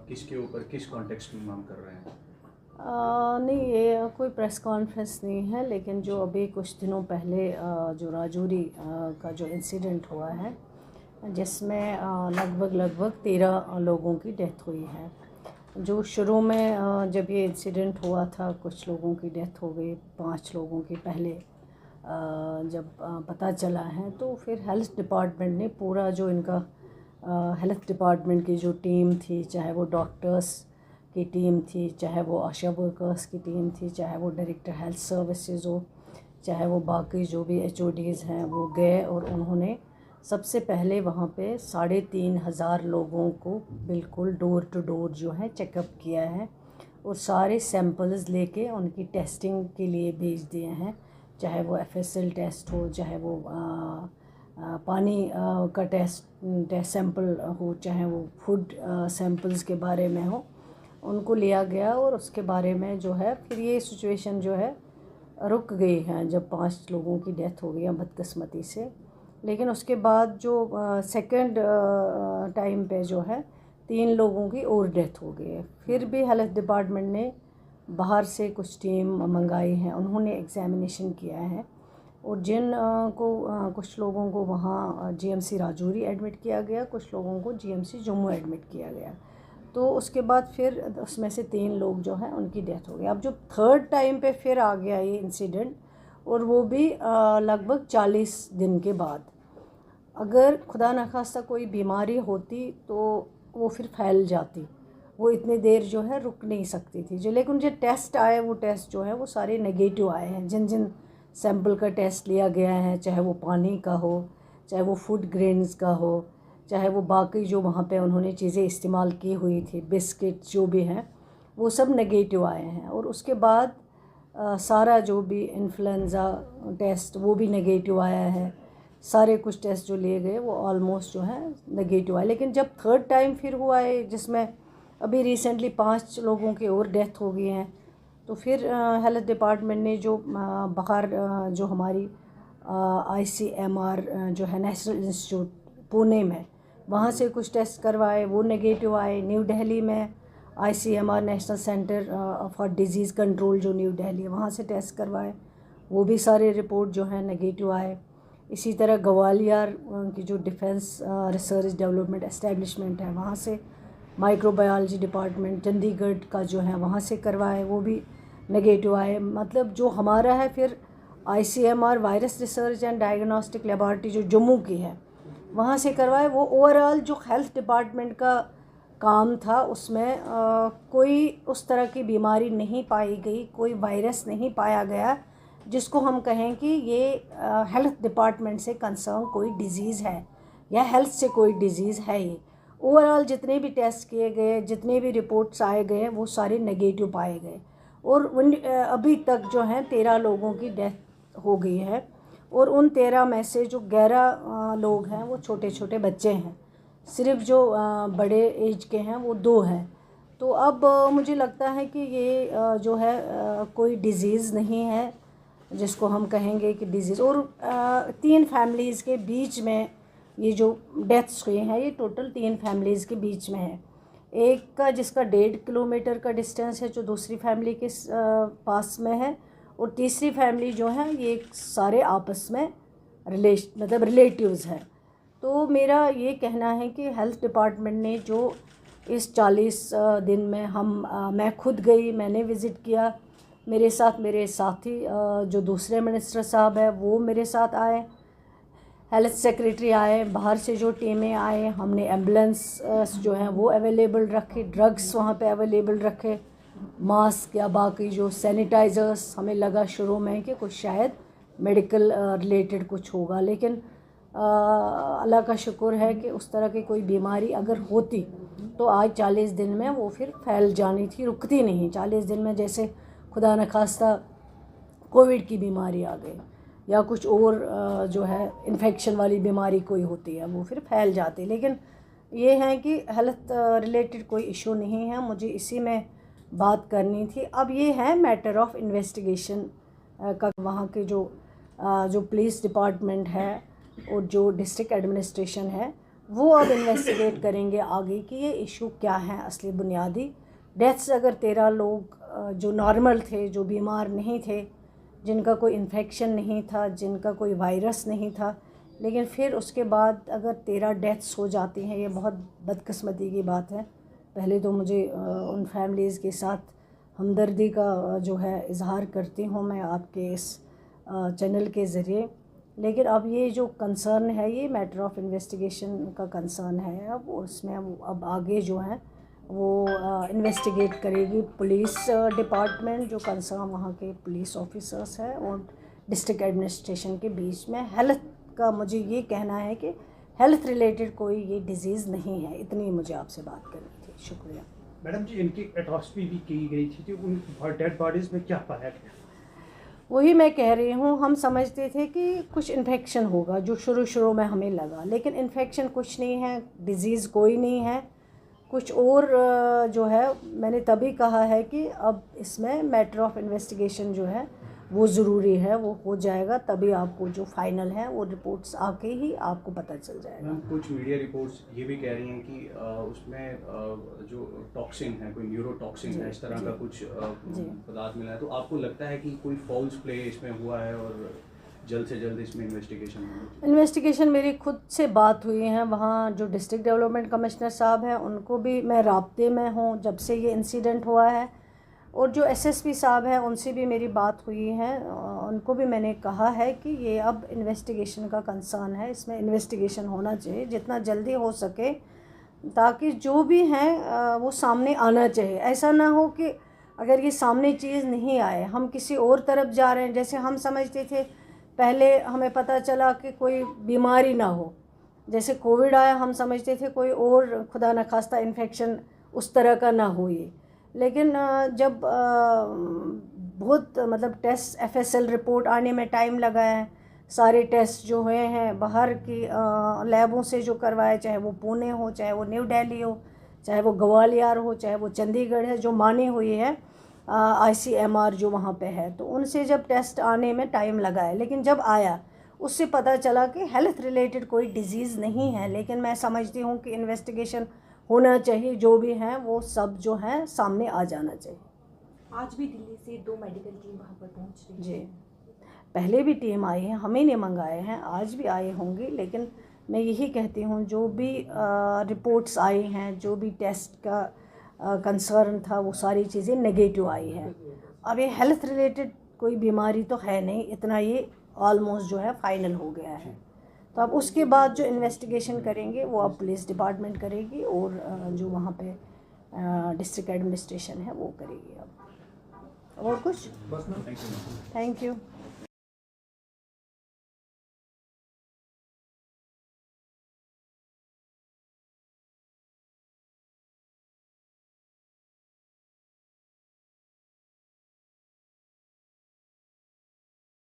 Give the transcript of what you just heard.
किसके ऊपर किस कॉन्टेक्स्ट में मांग कर रहे हैं? नहीं, ये कोई प्रेस कॉन्फ्रेंस नहीं है, लेकिन जो अभी कुछ दिनों पहले जो राजौरी का जो इंसिडेंट हुआ है, जिसमें लगभग 13 लोगों की डेथ हुई है। जो शुरू में जब ये इंसिडेंट हुआ था, कुछ लोगों की डेथ हो गई, 5 लोगों की पहले जब पता चला है, तो फिर हेल्थ डिपार्टमेंट ने पूरा जो इनका हेल्थ डिपार्टमेंट की जो टीम थी, चाहे वो डॉक्टर्स की टीम थी, चाहे वो आशा वर्कर्स की टीम थी, चाहे वो डायरेक्टर हेल्थ सर्विसेज हो, चाहे वो बाकी जो भी HODs हैं, वो गए और उन्होंने सबसे पहले वहाँ पे 3,500 लोगों को बिल्कुल डोर टू डोर जो है चेकअप किया है और सारे सैंपल्स लेके उनकी टेस्टिंग के लिए भेज दिए हैं। चाहे वो FSL टेस्ट हो, चाहे वो पानी का टेस्ट सैंपल हो, चाहे वो फूड सैंपल्स के बारे में हो, उनको लिया गया। और उसके बारे में जो है फिर ये सिचुएशन जो है रुक गई है जब 5 लोगों की डेथ हो गई बदकिस्मती से। लेकिन उसके बाद जो सेकंड टाइम पे जो है 3 लोगों की और डेथ हो गई है। फिर भी हेल्थ डिपार्टमेंट ने बाहर से कुछ टीम मंगाई है, उन्होंने एग्जामिनेशन किया है और कुछ लोगों को वहाँ GMC राजौरी एडमिट किया गया, कुछ लोगों को GMC जम्मू एडमिट किया गया। तो उसके बाद फिर उसमें से 3 लोग जो हैं उनकी डेथ हो गई। अब जो थर्ड टाइम पे फिर आ गया ये इंसिडेंट, और वो भी लगभग 40 दिन के बाद। अगर खुदा न खास्ता कोई बीमारी होती तो वो फिर फैल जाती, वो इतनी देर जो है रुक नहीं सकती थी। जो लेकिन जो टेस्ट आए, वो टेस्ट जो है वो सारे नेगेटिव आए हैं। जिन जिन सैंपल का टेस्ट लिया गया है, चाहे वो पानी का हो, चाहे वो फूड ग्रेन्स का हो, चाहे वो बाकी जो वहाँ पे उन्होंने चीज़ें इस्तेमाल की हुई थी, बिस्किट जो भी हैं, वो सब नेगेटिव आए हैं। और उसके बाद सारा जो भी इन्फ्लुएंज़ा टेस्ट वो भी नेगेटिव आया है। सारे कुछ टेस्ट जो लिए गए वो ऑलमोस्ट जो है नेगेटिव आए। लेकिन जब थर्ड टाइम फिर हुआ है, जिसमें अभी रिसेंटली 5 लोगों की और डेथ हो गई हैं, तो फिर हेल्थ डिपार्टमेंट ने जो बाहर जो हमारी ICMR जो है नेशनल इंस्टीट्यूट पुणे में, वहाँ से कुछ टेस्ट करवाए, वो नेगेटिव आए। न्यू दिल्ली में ICMR national centre for disease control जो न्यू दिल्ली, वहाँ से टेस्ट करवाए, वो भी सारे रिपोर्ट जो है नेगेटिव आए। इसी तरह ग्वालियर की जो डिफेंस रिसर्च डेवलपमेंट एस्टेब्लिशमेंट है, वहाँ से माइक्रोबायोलॉजी डिपार्टमेंट चंडीगढ़ का जो है वहाँ से करवाए, वो भी नेगेटिव आए। मतलब जो हमारा है फिर ICMR virus research and diagnostic laboratory जो जम्मू की है, वहाँ से करवाए। वो ओवरऑल जो हेल्थ डिपार्टमेंट का काम था, उसमें कोई उस तरह की बीमारी नहीं पाई गई, कोई वायरस नहीं पाया गया जिसको हम कहें कि ये हेल्थ डिपार्टमेंट से कंसर्न कोई डिज़ीज़ है या हेल्थ से कोई डिज़ीज़ है। ये ओवरऑल जितने भी टेस्ट किए गए, जितने भी रिपोर्ट्स आए गए, वो सारे नेगेटिव पाए गए। और अभी तक जो है 13 लोगों की डेथ हो गई है, और उन 13 में से जो 11 लोग हैं वो छोटे छोटे बच्चे हैं। सिर्फ जो बड़े एज के हैं वो 2 हैं। तो अब मुझे लगता है कि ये जो है कोई डिज़ीज़ नहीं है जिसको हम कहेंगे कि डिज़ीज़। और 3 फैमिलीज़ के बीच में ये जो डेथ्स हुए हैं, ये टोटल 3 फैमिलीज़ के बीच में है। एक का जिसका 1.5 किलोमीटर का डिस्टेंस है, जो दूसरी फैमिली के पास में है, और तीसरी फैमिली जो है ये सारे आपस में रिलेटिव्स हैं। तो मेरा ये कहना है कि हेल्थ डिपार्टमेंट ने जो इस 40 दिन में मैं खुद गई, मैंने विज़िट किया, मेरे साथ मेरे साथी जो दूसरे मिनिस्टर साहब हैं वो मेरे साथ आए, हेल्थ सेक्रेटरी आए, बाहर से जो टीमें आए, हमने एम्बुलेंस जो हैं वो अवेलेबल रखे, ड्रग्स वहाँ पे अवेलेबल रखे, मास्क या बाकी जो सैनिटाइज़र्स। हमें लगा शुरू में कि कुछ शायद मेडिकल रिलेटेड कुछ होगा, लेकिन अल्लाह का शुक्र है कि उस तरह की कोई बीमारी अगर होती तो आज 40 दिन में वो फिर फैल जानी थी, रुकती नहीं। 40 दिन में जैसे खुदा न खास्ता कोविड की बीमारी आ गई या कुछ और जो है इन्फेक्शन वाली बीमारी कोई होती है, वो फिर फैल जाती। लेकिन ये है कि हेल्थ रिलेटेड कोई इशू नहीं है, मुझे इसी में बात करनी थी। अब ये है मैटर ऑफ इन्वेस्टिगेशन का। वहाँ के जो पुलिस डिपार्टमेंट है और जो डिस्ट्रिक्ट एडमिनिस्ट्रेशन है, वो अब इन्वेस्टिगेट करेंगे आगे कि ये इशू क्या है असली बुनियादी। डेथ्स अगर 13 लोग जो नॉर्मल थे, जो बीमार नहीं थे, जिनका कोई इन्फेक्शन नहीं था, जिनका कोई वायरस नहीं था, लेकिन फिर उसके बाद अगर 13 डेथ्स हो जाती हैं, ये बहुत बदकिस्मती की बात है। पहले तो मुझे उन फैमिलीज़ के साथ हमदर्दी का जो है इजहार करती हूँ मैं आपके इस चैनल के ज़रिए। लेकिन अब ये जो कंसर्न है, ये मैटर ऑफ इन्वेस्टिगेशन का कंसर्न है। अब उसमें अब आगे जो है वो इन्वेस्टिगेट करेगी पुलिस डिपार्टमेंट, जो कंसर्न वहाँ के पुलिस ऑफिसर्स हैं, और डिस्ट्रिक्ट एडमिनिस्ट्रेशन के बीच में। हेल्थ का मुझे ये कहना है कि हेल्थ रिलेटेड कोई ये डिजीज़ नहीं है। इतनी मुझे आपसे बात करनी थी। शुक्रिया। मैडम जी, इनकी एटॉस्पी भी की गई थी, तो उन डेड बॉडीज़ में क्या पाया गया? वही मैं कह रही हूँ, हम समझते थे कि कुछ इन्फेक्शन होगा, जो शुरू में हमें लगा, लेकिन इन्फेक्शन कुछ नहीं है, डिज़ीज़ कोई नहीं है, कुछ और जो है। मैंने तभी कहा है कि अब इसमें मैटर ऑफ इन्वेस्टिगेशन जो है वो ज़रूरी है, वो हो जाएगा तभी आपको जो फाइनल है वो रिपोर्ट्स आके ही आपको पता चल जाएगा। मैम, कुछ मीडिया रिपोर्ट्स ये भी कह रही हैं कि उसमें जो टॉक्सिन है, कोई न्यूरोटॉक्सिन है, इस तरह का कुछ पदार्थ मिला है। तो आपको लगता है कि कोई फॉल्स प्ले इसमें हुआ है और जल्द से जल्द इसमें इन्वेस्टिगेशन मेरी खुद से बात हुई है, वहाँ जो डिस्ट्रिक्ट डेवलपमेंट कमिश्नर साहब हैं उनको भी मैं राब्ते में हूँ जब से ये इंसिडेंट हुआ है, और जो एसएसपी साहब हैं उनसे भी मेरी बात हुई है। उनको भी मैंने कहा है कि ये अब इन्वेस्टिगेशन का कंसर्न है, इसमें इन्वेस्टिगेशन होना चाहिए जितना जल्दी हो सके, ताकि जो भी हैं वो सामने आना चाहिए। ऐसा ना हो कि अगर ये सामने चीज़ नहीं आए, हम किसी और तरफ जा रहे हैं। जैसे हम समझते थे पहले, हमें पता चला कि कोई बीमारी ना हो, जैसे कोविड आया, हम समझते थे कोई और खुदा न खास्ता इन्फेक्शन उस तरह का ना हो ये। लेकिन जब बहुत मतलब टेस्ट FSL रिपोर्ट आने में टाइम लगा है, सारे टेस्ट जो हुए हैं बाहर की लैबों से जो करवाए, चाहे वो पुणे हो, चाहे वो न्यू दिल्ली हो, चाहे वो ग्वालियर हो, चाहे वो चंडीगढ़ है, जो मानी हुई है ICMR जो वहाँ पे है, तो उनसे जब टेस्ट आने में टाइम लगा है। लेकिन जब आया उससे पता चला कि हेल्थ रिलेटेड कोई डिज़ीज़ नहीं है। लेकिन मैं समझती हूँ कि इन्वेस्टिगेशन होना चाहिए, जो भी हैं वो सब जो है सामने आ जाना चाहिए। आज भी दिल्ली से 2 मेडिकल टीम वहाँ पर पहुँच रही है। जी, पहले भी टीम आई है, हमें नहीं मंगाए हैं, आज भी आए होंगे। लेकिन मैं यही कहती हूँ, जो भी रिपोर्ट्स आई हैं, जो भी टेस्ट का कंसर्न था, वो सारी चीज़ें नेगेटिव आई हैं। अब ये हेल्थ रिलेटेड कोई बीमारी तो है नहीं, इतना ये ऑलमोस्ट जो है फाइनल हो गया है। तो अब उसके बाद जो इन्वेस्टिगेशन करेंगे वो अब पुलिस डिपार्टमेंट करेगी, और जो वहाँ पे डिस्ट्रिक्ट एडमिनिस्ट्रेशन है वो करेगी। अब और कुछ? बस मैम, थैंक यू।